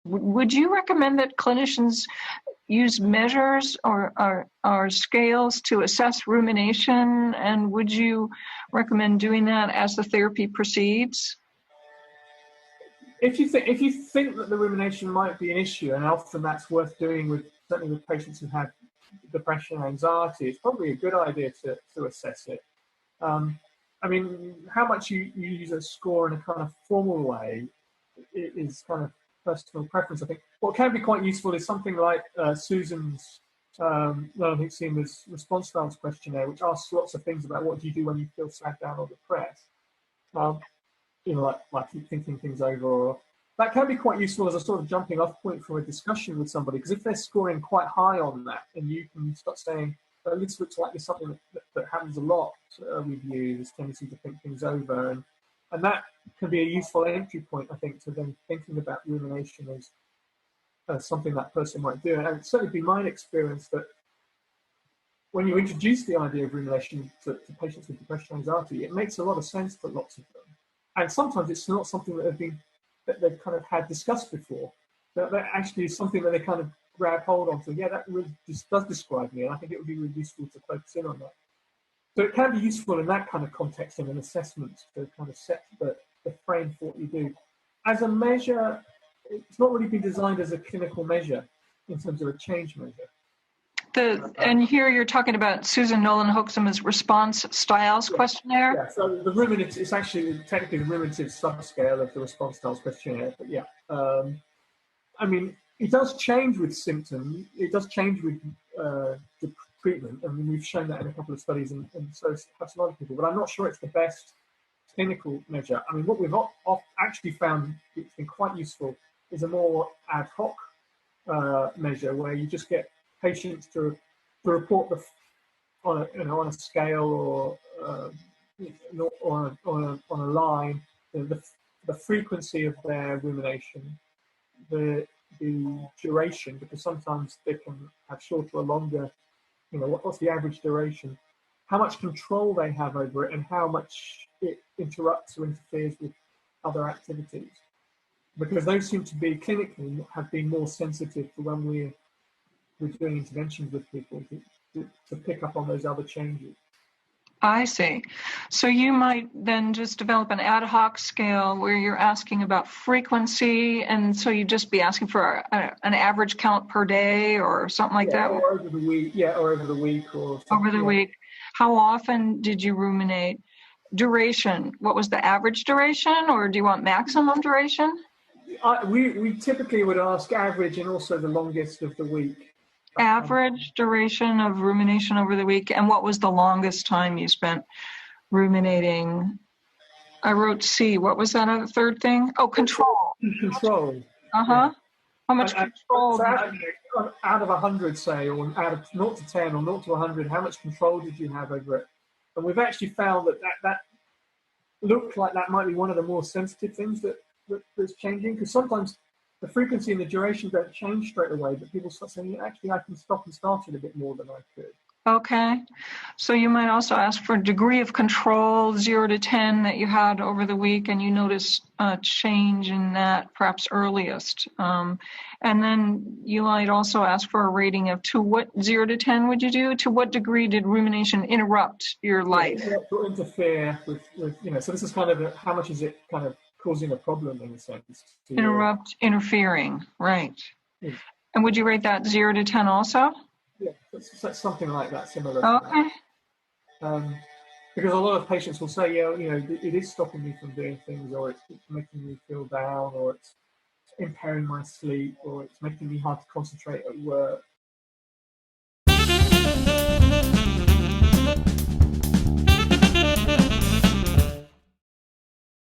Would you recommend that clinicians use measures or scales to assess rumination? And would you recommend doing that as the therapy proceeds? If you think that the rumination might be an issue, and often that's worth doing certainly with patients who have depression and anxiety, it's probably a good idea to assess it. I mean, how much you use a score in a kind of formal way is kind of personal preference, I think. What can be quite useful is something like Susan's learning Seema's response styles questionnaire, which asks lots of things about what do you do when you feel sad, down, or depressed. Like keep thinking things over, or that can be quite useful as a sort of jumping off point for a discussion with somebody, because if they're scoring quite high on that, and you can start saying, well, this looks like it's something that happens a lot with you, this tendency to think things over, and that can be a useful entry point, I think, to then thinking about rumination as something that person might do. And it's certainly been my experience that when you introduce the idea of rumination to patients with depression and anxiety, it makes a lot of sense for lots of them. And sometimes it's not something that they've kind of had discussed before. That actually is something that they kind of grab hold on. So yeah, that really does describe me, and I think it would be really useful to focus in on that. So it can be useful in that kind of context in an assessment to kind of set the frame for what you do. As a measure, it's not really been designed as a clinical measure in terms of a change measure. And here you're talking about Susan Nolan-Hoeksema's response styles questionnaire? Yeah, so the ruminative, it's actually technically the ruminative subscale of the response styles questionnaire, but yeah. I mean, it does change with symptoms, it does change with the treatment. I mean, we've shown that in a couple of studies, and so have some other people, but I'm not sure it's the best clinical measure. I mean, what we've actually found it's been quite useful is a more ad hoc measure where you just get patients to report on a scale or on a line the frequency of their rumination, the duration, because sometimes they can have shorter or longer. You know, what's the average duration? How much control they have over it, and how much it interrupts or interferes with other activities. Because those seem to be clinically have been more sensitive to when we're doing interventions with people to pick up on those other changes. I see. So you might then just develop an ad hoc scale where you're asking about frequency, and so you'd just be asking for an average count per day or something like that? Or over the week, or over the week. Over the week. How often did you ruminate? Duration, what was the average duration, or do you want maximum duration? We typically would ask average and also the longest of the week. Average duration of rumination over the week, and what was the longest time you spent ruminating? I wrote C. What was that other third thing? Oh, control. Control. Yeah. How much control? So out of 100, say, or out of 0 to 10 or 0 to 100, how much control did you have over it? And we've actually found that looked like that might be one of the more sensitive things that's changing, because sometimes the frequency and the duration don't change straight away, but people start saying, actually, I can stop and start it a bit more than I could. Okay. So you might also ask for a degree of control, 0 to 10, that you had over the week, and you notice a change in that perhaps earliest. And then you might also ask for a rating of 0 to 10 would you do? To what degree did rumination interrupt your life? Or interfere with, so this is kind of how much is it kind of causing a problem in a sense. Interfering, right. Yeah. And would you rate that 0 to 10 also? Yeah, that's something like that, similar. Okay. Because a lot of patients will say, it is stopping me from doing things, or it's making me feel down, or it's impairing my sleep, or it's making me hard to concentrate at work.